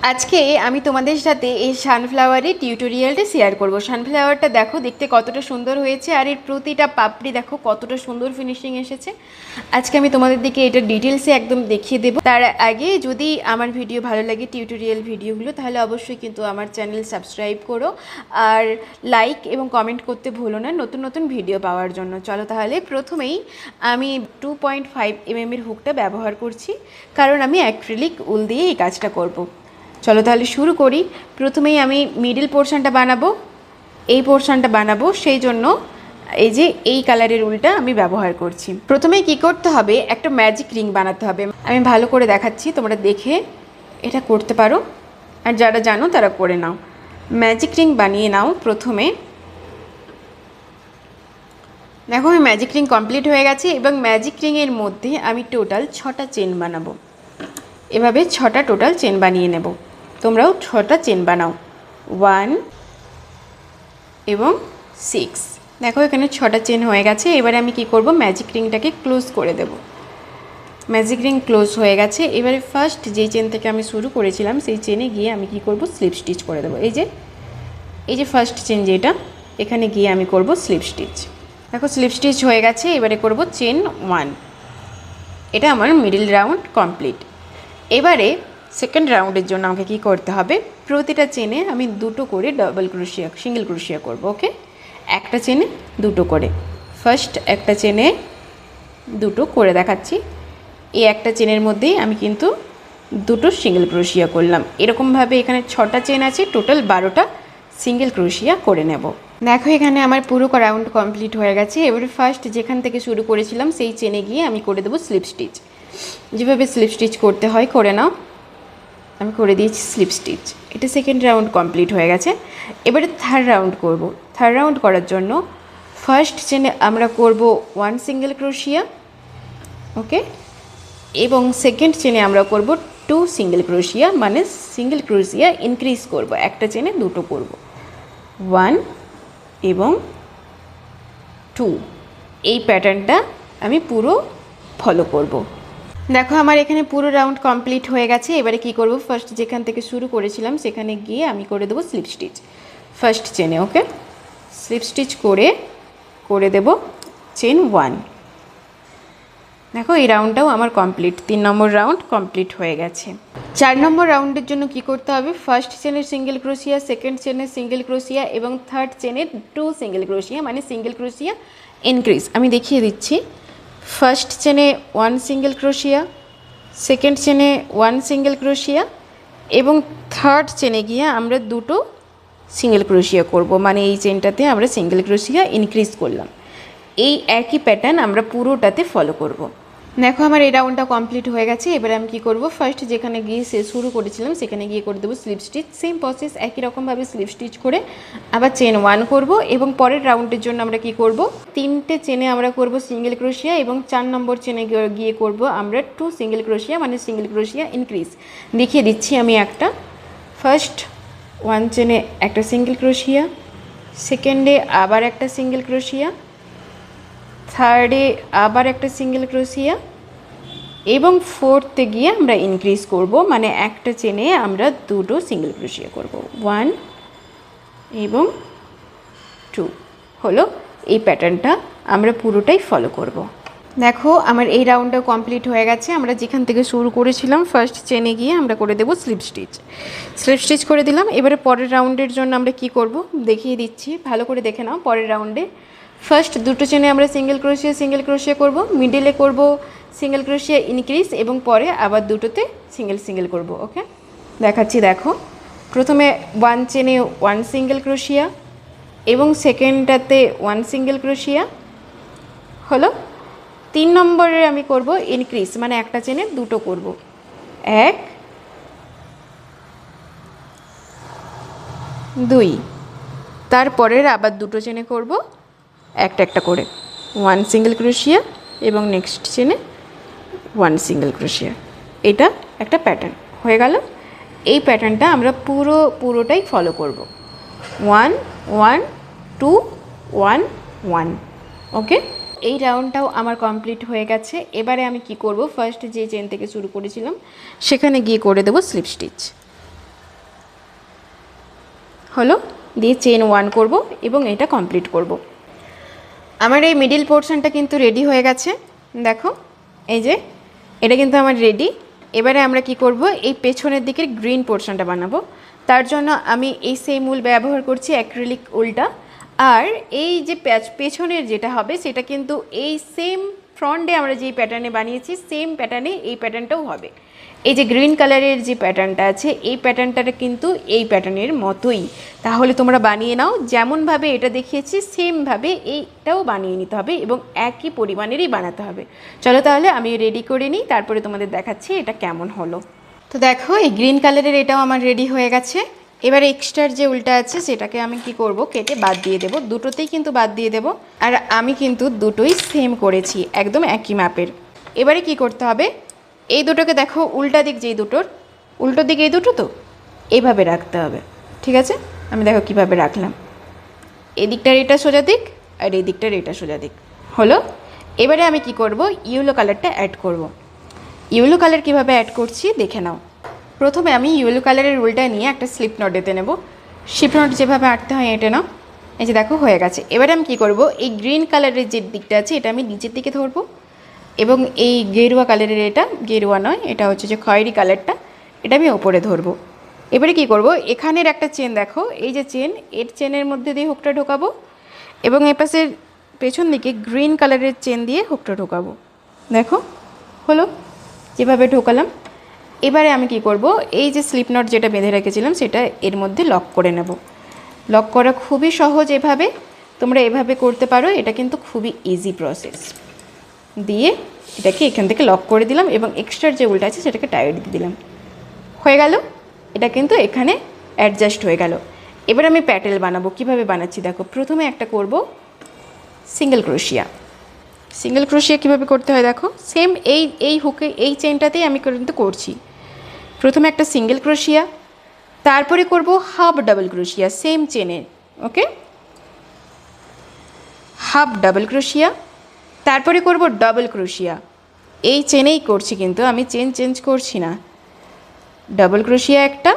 আজকে আমি তোমাদের সাথে এই সানফ্লাওয়ারের টিউটোরিয়ালটা শেয়ার করব। সানফ্লাওয়ারটা দেখো দেখতে কতটা সুন্দর হয়েছে, আর এর প্রতিটা পাপড়ি দেখো কতটা সুন্দর ফিনিশিং এসেছে। আজকে আমি তোমাদের দিকে এটা ডিটেলসে একদম দেখিয়ে দেবো। তার আগে যদি আমার ভিডিও ভালো লাগে, টিউটোরিয়াল ভিডিওগুলো, তাহলে অবশ্যই কিন্তু আমার চ্যানেল সাবস্ক্রাইব করো আর লাইক এবং কমেন্ট করতে ভুলো না নতুন নতুন ভিডিও পাওয়ার জন্য। চলো তাহলে প্রথমেই আমি 2.5 mm এর হুকটা ব্যবহার করছি, কারণ আমি অ্যাক্রিলিক উল দিয়ে এই কাজটা করব। চলো তাহলে শুরু করি। প্রথমেই আমি মিডল পোর্শনটা বানাবো, এই পোর্শনটা বানাবো, সেই জন্য এই যে এই কালারের উলটা আমি ব্যবহার করছি। প্রথমেই কি করতে হবে, একটা ম্যাজিক রিং বানাতে হবে। আমি ভালো করে দেখাচ্ছি, তোমরা দেখে এটা করতে পারো, আর যারা জানো তারা করে নাও। ম্যাজিক রিং বানিয়ে নাও। প্রথমে দেখো আমি ম্যাজিক রিং কমপ্লিট হয়ে গেছে, এবং ম্যাজিক রিংয়ের মধ্যে আমি টোটাল 6টা চেন বানাবো। এভাবে 6টা টোটাল চেন বানিয়ে নেব। তোমরাও 6টা চেন বানাও, 1 এবং 6। দেখো এখানে 6টা চেন হয়ে গেছে। এবারে আমি কি করব, ম্যাজিক রিংটাকে ক্লোজ করে দেব। ম্যাজিক রিং ক্লোজ হয়ে গেছে। এবারে ফার্স্ট যেই চেন থেকে আমি শুরু করেছিলাম সেই চেনে গিয়ে আমি কি করব, স্লিপ স্টিচ করে দেবো। এই যে ফার্স্ট চেন যেটা, এখানে গিয়ে আমি করব স্লিপ স্টিচ। দেখো স্লিপ স্টিচ হয়ে গেছে। এবারে করব চেন 1। এটা আমার মিডল রাউন্ড কমপ্লিট। এবারে সেকেন্ড রাউন্ডের জন্য আমাকে কী করতে হবে, প্রতিটা চেনে আমি দুটো করে ডাবল ক্রোশিয়া, সিঙ্গেল ক্রোশিয়া করব। ওকে, একটা চেনে দুটো করে। ফার্স্ট একটা চেনে দুটো করে দেখাচ্ছি। এই একটা চেনের মধ্যেই আমি কিন্তু দুটো সিঙ্গেল ক্রোশিয়া করলাম। এরকমভাবে এখানে 6টা চেন আছে, টোটাল 12টা সিঙ্গেল ক্রোশিয়া করে নেব। দেখো এখানে আমার পুরো রাউন্ড কমপ্লিট হয়ে গেছে। এবারে ফার্স্ট যেখান থেকে শুরু করেছিলাম সেই চেনে গিয়ে আমি করে দেবো স্লিপ স্টিচ। যেভাবে স্লিপ স্টিচ করতে হয় করে নাও। আমি করে দিয়েছি স্লিপ স্টিচ। এটা সেকেন্ড রাউন্ড কমপ্লিট হয়ে গেছে। এবারে থার্ড রাউন্ড করব। থার্ড রাউন্ড করার জন্য ফার্স্ট চেনে আমরা করব 1 সিঙ্গেল ক্রোশিয়া, ওকে, এবং সেকেন্ড চেনে আমরা করব 2 সিঙ্গেল ক্রোশিয়া, মানে সিঙ্গেল ক্রোশিয়া ইনক্রিজ করব, একটা চেনে দুটো করব, 1 এবং 2। এই প্যাটার্নটা আমি পুরো ফলো করব। দেখো আমার এখানে পুরো রাউন্ড কমপ্লিট হয়ে গেছে। এবারে কি করব, ফার্স্ট যেখান থেকে শুরু করেছিলাম সেখানে গিয়ে আমি করে দেবো স্লিপ স্টিচ ফার্স্ট চেনে। ওকে, স্লিপ স্টিচ করে দেব চেন 1। দেখো এই রাউন্ডটাও আমার কমপ্লিট। 3 নম্বর রাউন্ড কমপ্লিট হয়ে গেছে। 4 নম্বর রাউন্ডের জন্য কি করতে হবে, ফার্স্ট চেনের সিঙ্গেল ক্রোশিয়া, সেকেন্ড চেনের সিঙ্গেল ক্রোশিয়া এবং থার্ড চেনের 2 সিঙ্গেল ক্রোশিয়া, মানে সিঙ্গেল ক্রোশিয়া ইনক্রিজ। আমি দেখিয়ে দিচ্ছি। ফার্স্ট চেনে 1 সিঙ্গেল ক্রোশিয়া, সেকেন্ড চেনে 1 সিঙ্গেল ক্রোশিয়া এবং থার্ড চেনে গিয়ে আমরা দুটো সিঙ্গেল ক্রোশিয়া করব, মানে এই চেনটাতে আমরা সিঙ্গেল ক্রোশিয়া ইনক্রিজ করলাম। এই একই প্যাটার্ন আমরা পুরোটাতে ফলো করব। দেখো আমার এই রাউন্ডটা কমপ্লিট হয়ে গেছে। এবারে আমি কি করব, ফার্স্ট যেখানে গিয়ে শুরু করেছিলাম সেখানে গিয়ে করে দেবো স্লিপ স্টিচ। সেম প্রসেস, একই রকমভাবে স্লিপ স্টিচ করে আবার চেন 1 করব, এবং পরের রাউন্ডের জন্য আমরা কি করব, 3টে চেনে আমরা করব সিঙ্গেল ক্রোশিয়া, এবং 4 নম্বর চেনে গিয়ে করব আমরা 2 সিঙ্গেল ক্রোশিয়া, মানে সিঙ্গেল ক্রোশিয়া ইনক্রিজ। দেখিয়ে দিচ্ছি আমি একটা। ফার্স্ট 1 চেনে একটা সিঙ্গেল ক্রোশিয়া, সেকেন্ডে আবার একটা সিঙ্গেল ক্রোশিয়া, থার্ডে আবার একটা সিঙ্গেল ক্রোশিয়া, এবং ফোর্থে গিয়ে আমরা ইনক্রিজ করব, মানে একটা চেনে আমরা দুটো সিঙ্গেল ক্রোশিয়া করব, 1 এবং 2। হলো, এই প্যাটার্নটা আমরা পুরোটাই ফলো করব। দেখো আমার এই রাউন্ডটা কমপ্লিট হয়ে গেছে। আমরা যেখান থেকে শুরু করেছিলাম ফার্স্ট চেনে গিয়ে আমরা করে দেবো স্লিপ স্টিচ। স্লিপ স্টিচ করে দিলাম। এবারে পরের রাউন্ডের জন্য আমরা কি করব দেখিয়ে দিচ্ছি, ভালো করে দেখে নাও। পরের রাউন্ডে ফার্স্ট দুটো চেনে আমরা সিঙ্গেল ক্রোশিয়া করব, মিডলে করব সিঙ্গেল ক্রোশিয়া ইনক্রিজ, এবং পরে আবার দুটোতে সিঙ্গেল করব। ওকে, দেখাচ্ছি। দেখো প্রথমে 1 চেনে 1 সিঙ্গেল ক্রোশিয়া এবং সেকেন্ডটাতে 1 সিঙ্গেল ক্রোশিয়া হলো। 3 নম্বরে আমি করব ইনক্রিজ, মানে একটা চেনে দুটো করব, 1 2। তারপরের আবার দুটো চেনে করব একটা করে, 1 সিঙ্গেল ক্রোশিয়া এবং নেক্সট চেনে 1 সিঙ্গেল ক্রোশিয়া। এটা একটা প্যাটার্ন হয়ে গেল। এই প্যাটার্নটা আমরা পুরোটাই ফলো করব, 1 1 2 1 1। ওকে, এই রাউন্ডটাও আমার কমপ্লিট হয়ে গেছে। এবারে আমি কি করব, ফার্স্ট যে চেন থেকে শুরু করেছিলাম সেখানে গিয়ে করে দেবো স্লিপ স্টিচ। হলো, দিয়ে চেন 1 করব এবং এটা কমপ্লিট করব। আমার এই মিডিল পোর্শনটা কিন্তু রেডি হয়ে গেছে, দেখো এই যে এটা কিন্তু আমার রেডি। এবারে আমরা কি করব, এই পেছনের দিকের গ্রিন পোর্শনটা বানাবো। তার জন্য আমি এই সেম উল ব্যবহার করছি, অ্যাক্রিলিক উলটা। আর এই যে পেছনের যেটা হবে সেটা কিন্তু এই সেম ফ্রন্টে আমরা যেই প্যাটার্নে বানিয়েছি সেম প্যাটার্নে এই প্যাটার্নটাও হবে। এই যে গ্রিন কালারের যে প্যাটার্নটা আছে এই প্যাটার্নটা কিন্তু এই প্যাটার্নের মতোই। তাহলে তোমরা বানিয়ে নাও, যেমনভাবে এটা দেখিয়েছি সেমভাবে এইটাও বানিয়ে নিতে হবে এবং একই পরিমাণেরই বানাতে হবে। চলো তাহলে আমি রেডি করে নিই, তারপরে তোমাদের দেখাচ্ছি এটা কেমন হলো। তো দেখো এই গ্রিন কালারের এটাও আমার রেডি হয়ে গেছে। এবার এক্সট্রার যে উলটা আছে সেটাকে আমি কি করব, কেটে বাদ দিয়ে দেব। দুটোতেই কিন্তু বাদ দিয়ে দেব। আর আমি কিন্তু দুটোই সেম করেছি, একদম একই মাপের। এবারে কি করতে হবে, এই দুটোকে দেখো উল্টা দিক যেই দুটোর, উল্টো দিক এই দুটো তো এইভাবে রাখতে হবে। ঠিক আছে, আমি দেখো কিভাবে রাখলাম। এই দিকটার এটা সোজা দিক আর এই দিকটার এটা সোজা দিক হলো। এবারে আমি কি করব, ইয়েলো কালারটা অ্যাড করব। ইয়েলো কালার কীভাবে অ্যাড করছি দেখে নাও। প্রথমে আমি ইয়েলো কালারের উলটা নিয়ে একটা স্লিপ নট এঁটে নেব। স্লিপ নট যেভাবে আঁটতে হয় এঁটে নাও। এই যে দেখো হয়ে গেছে। এবারে আমি কী করব, এই গ্রিন কালারের যে দিকটা আছে এটা আমি নিচের দিকে ধরবো এবং এই গেরুয়া কালারের, এটা গেরুয়া নয়, এটা হচ্ছে যে খয়েরি কালারটা, এটা আমি ওপরে ধরবো। এবারে কি করব, এখানের একটা চেন দেখো, এই যে চেন, এর চেনের মধ্যে দিয়ে হুকটা ঢোকাবো এবং এই পাশের পেছন দিকে গ্রিন কালারের চেন দিয়ে হুকটা ঢোকাবো। দেখো হলো, যেভাবে ঢোকালাম। এবারে আমি কি করব, এই যে স্লিপ নট যেটা বেঁধে রেখেছিলাম সেটা এর মধ্যে লক করে নেব। লক করা খুবই সহজ, এভাবে তোমরা এভাবে করতে পারো, এটা কিন্তু খুবই ইজি প্রসেস। দিয়ে এটাকে এখান থেকে লক করে দিলাম এবং এক্সট্রার যে উলটা আছে সেটাকে টাইট দিয়ে দিলাম। হয়ে গেল, এটা কিন্তু এখানে অ্যাডজাস্ট হয়ে গেল। এবার আমি প্যাটেল বানাবো। কিভাবে বানাচ্ছি দেখো। প্রথমে একটা করব সিঙ্গেল ক্রোশিয়া। সিঙ্গেল ক্রোশিয়া কীভাবে করতে হয় দেখো, সেম এই হুকে এই চেনটাতেই আমি কিন্তু করছি। প্রথমে একটা সিঙ্গেল ক্রোশিয়া, তারপরে করব হাফ ডাবল ক্রোশিয়া সেম চেনের, ওকে, হাফ ডাবল ক্রোশিয়া, তারপরে করব ডাবল ক্রোশিয়া। এই চেনেই করছি কিন্তু আমি চেন চেঞ্জ করছি না। ডাবল ক্রোশিয়া একটা,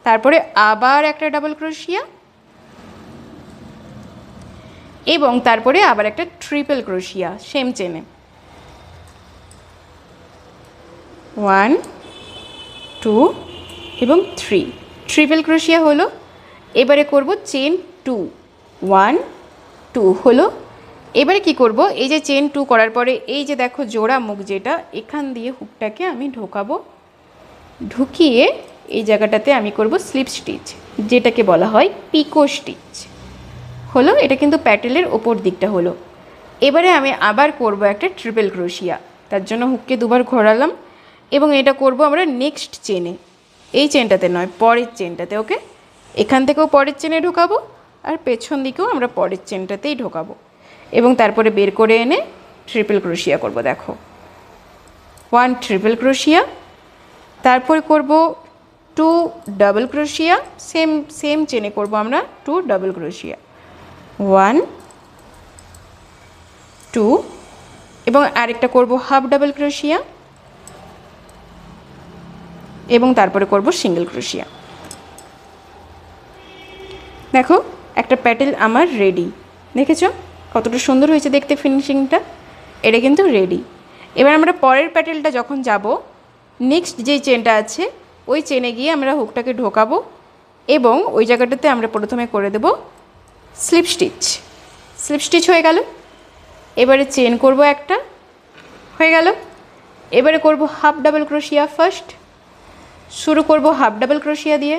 তারপরে আবার একটা ডাবল ক্রোশিয়া এবং তারপরে আবার একটা ট্রিপল ক্রোশিয়া সেম চেনে। 1 2 এবং 3 ট্রিপল ক্রোশিয়া হলো। এবারে করব চেন 2, 1 2 হলো। এবারে কি করব, এই যে চেন 2 করার পরে এই যে দেখো জোড়া মুখ যেটা, এখান দিয়ে হুকটাকে আমি ঢোকাবো। ঢুকিয়ে এই জায়গাটাতে আমি করব স্লিপ স্টিচ, যেটাকে বলা হয় পিকো স্টিচ হলো। এটা কিন্তু প্যাটেলের ওপর দিকটা হলো। এবারে আমি আবার করব একটা ট্রিপল ক্রোশিয়া, তার জন্য হুককে দুবার ঘোরালাম এবং এটা করব আমরা নেক্সট চেনে, এই চেনটাতে নয় পরের চেনটাতে, ওকে। এখান থেকেও পরের চেনে ঢোকাবো আর পেছন দিকেও আমরা পরের চেনটাতেই ঢোকাবো এবং তারপরে বের করে এনে ট্রিপল ক্রোশিয়া করব। দেখো 1 ট্রিপল ক্রোশিয়া, তারপর করব 2 ডাবল ক্রোশিয়া, সেম চেনে করব আমরা 2 ডাবল ক্রোশিয়া, 1 2 এবং আরেকটা করব হাফ ডাবল ক্রোশিয়া এবং তারপরে করব সিঙ্গেল ক্রোশিয়া। দেখো একটা প্যাটেল আমার রেডি, দেখেছো কতটা সুন্দর হয়েছে দেখতে ফিনিশিংটা। এটা কিন্তু রেডি। এবার আমরা পরের প্যাটেলটা যখন যাব, নেক্সট যেই চেনটা আছে ওই চেনে গিয়ে আমরা হুকটাকে ঢোকাবো এবং ওই জায়গাটাতে আমরা প্রথমে করে দেব স্লিপ স্টিচ। স্লিপ স্টিচ হয়ে গেল। এবারে চেন করব একটা, হয়ে গেল। এবারে করব হাফ ডাবল ক্রোশিয়া। ফার্স্ট শুরু করব হাফ ডাবল ক্রোশিয়া দিয়ে,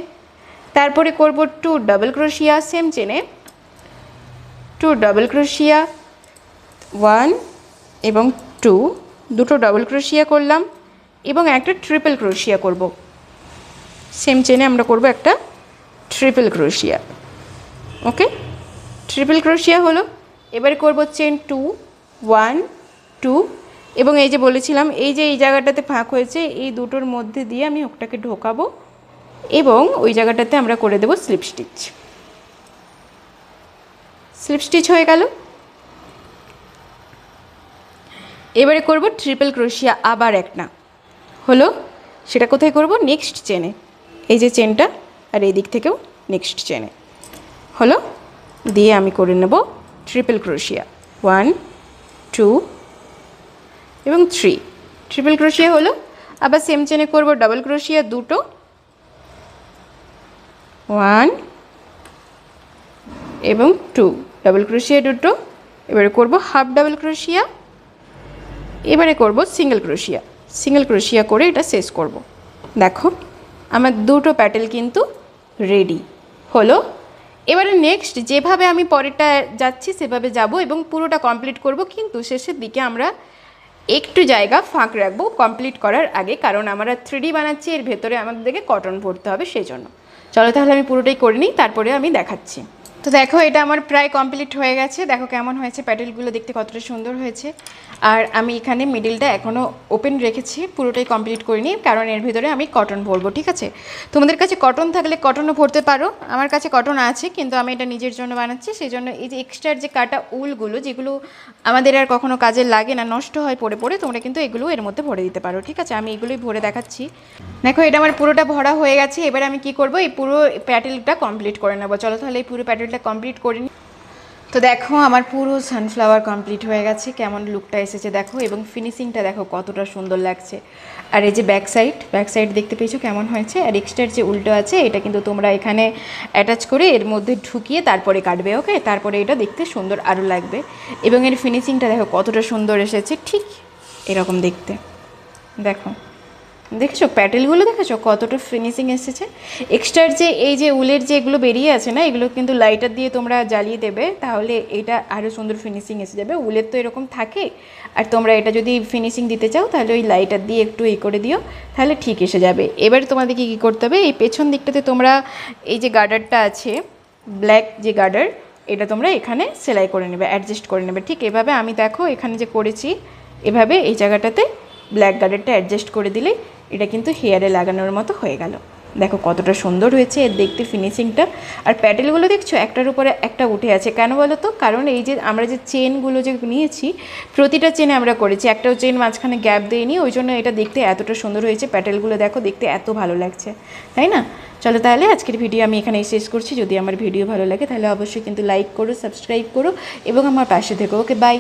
তারপরে করব 2 ডাবল ক্রোশিয়া সেম চেনে, 2 ডাবল ক্রোশিয়া, 1 এবং 2 দুটো ডাবল ক্রোশিয়া করলাম এবং একটা ট্রিপল ক্রোশিয়া করব। সেম চেনে আমরা করব একটা ট্রিপল ক্রোশিয়া, ওকে। ট্রিপল ক্রোশিয়া হলো। এবারে করব চেন 2 1 2 এবং এই যে বলেছিলাম এই যে এই জায়গাটাতে ফাঁক হয়েছে এই দুটোর মধ্যে দিয়ে আমি হুকটাকে ঢোকাবো এবং ওই জায়গাটাতে আমরা করে দেব স্লিপ স্টিচ। স্লিপ স্টিচ হয়ে গেল। এবারে করব ট্রিপল ক্রোশিয়া আবার একটা হলো। সেটা কোথায় করব, নেক্সট চেনে, এই যে চেনটা আর এই দিক থেকেও নেক্সট চেনে। হলো, দিয়ে আমি করে নেব ট্রিপল ক্রোশিয়া, 1 2 এবং 3, ট্রিপল ক্রোশিয়া হলো। আবার সেম চেনে করব ডাবল ক্রোশিয়া দুটো, 1 এবং 2, ডাবল ক্রোশিয়া দুটো। এবারে করব হাফ ডাবল ক্রোশিয়া, এবারে করব সিঙ্গেল ক্রোশিয়া, সিঙ্গেল ক্রোশিয়া করে এটা শেষ করব। দেখো আমার দুটো প্যাটেল কিন্তু রেডি হলো। এবারে নেক্সট যেভাবে আমি পরেরটা যাচ্ছি সেভাবে যাব এবং পুরোটা কমপ্লিট করব, কিন্তু শেষের দিকে আমরা একটু জায়গা ফাঁক রাখবো কমপ্লিট করার আগে, কারণ আমরা 3D বানাচ্ছি, এর ভেতরে আমাদেরকে কটন ভরতে হবে, সেই জন্য। চলো তাহলে আমি পুরোটাই করে নিই, তারপরে আমি দেখাচ্ছি। তো দেখো এটা আমার প্রায় কমপ্লিট হয়ে গেছে, দেখো কেমন হয়েছে, প্যাটেলগুলো দেখতে কতটা সুন্দর হয়েছে। আর আমি এখানে মিডিলটা এখনও ওপেন রেখেছি, পুরোটাই কমপ্লিট করিনি, কারণ এর ভিতরে আমি কটন ভরবো, ঠিক আছে। তোমাদের কাছে কটন থাকলে কটনও ভরতে পারো, আমার কাছে কটন আছে, কিন্তু আমি এটা নিজের জন্য বানাচ্ছি, সেই জন্য এই যে এক্সট্রার যে কাটা উলগুলো, যেগুলো আমাদের আর কখনো কাজে লাগে না, নষ্ট হয় পরে পরে, তোমরা কিন্তু এগুলো এর মধ্যে ভরে দিতে পারো, ঠিক আছে। আমি এগুলোই ভরে দেখাচ্ছি। দেখো এটা আমার পুরোটা ভরা হয়ে গেছে, এবার আমি কি করব, এই পুরো প্যাটেলটা কমপ্লিট করে নেবো। চলো তাহলে এই পুরো প্যাটেলটা কমপ্লিট করে নিই। তো দেখো আমার পুরো সানফ্লাওয়ার কমপ্লিট হয়ে গেছে, কেমন লুকটা এসেছে দেখো, এবং ফিনিশিংটা দেখো কতটা সুন্দর লাগছে। আর এই যে ব্যাক সাইড দেখতে পেয়েছো কেমন হয়েছে। আর এক্সট্রার যে উল্টো আছে এটা কিন্তু তোমরা এখানে অ্যাটাচ করে এর মধ্যে ঢুকিয়ে তারপরে কাটবে, ওকে। তারপরে এটা দেখতে সুন্দর আরও লাগবে, এবং এর ফিনিশিংটা দেখো কতটা সুন্দর এসেছে, ঠিক এরকম দেখতে। দেখো দেখেছো প্যাটেলগুলো, দেখেছো কতটা ফিনিশিং এসেছে। এক্সট্রার যে এই যে উলের যে এগুলো বেরিয়ে আছে না, এগুলো কিন্তু লাইটার দিয়ে তোমরা জ্বালিয়ে দেবে, তাহলে এটা আরও সুন্দর ফিনিশিং এসে যাবে। উলের তো এরকম থাকে, আর তোমরা এটা যদি ফিনিশিং দিতে চাও তাহলে ওই লাইটার দিয়ে একটু এই করে দিও, তাহলে ঠিক এসে যাবে। এবার তোমাদেরকে কী করতে হবে, এই পেছন দিকটাতে তোমরা এই যে গার্ডারটা আছে, ব্ল্যাক যে গার্ডার, এটা তোমরা এখানে সেলাই করে নেবে, অ্যাডজাস্ট করে নেবে, ঠিক এভাবে। আমি দেখো এখানে যে করেছি এভাবে এই জায়গাটাতে ব্ল্যাক গার্ডারটা অ্যাডজাস্ট করে দিলে এটা কিন্তু হেয়ারে লাগানোর মতো হয়ে গেল। দেখো কতটা সুন্দর হয়েছে এর দেখতে ফিনিশিংটা। আর প্যাটেলগুলো দেখছো একটার উপরে একটা উঠে আছে, কেন বলো তো, কারণ এই যে আমরা যে চেনগুলো যে নিয়েছি প্রতিটা চেনে আমরা করেছি, একটাও চেন মাঝখানে গ্যাপ দিইনি, ওই জন্য এটা দেখতে এতটা সুন্দর হয়েছে। প্যাটেলগুলো দেখো দেখতে এত ভালো লাগছে, তাই না। চলো তাহলে আজকের ভিডিও আমি এখানেই শেষ করছি। যদি আমার ভিডিও ভালো লাগে তাহলে অবশ্যই কিন্তু লাইক করো, সাবস্ক্রাইব করো এবং আমার পাশে থেকো, ওকে বাই।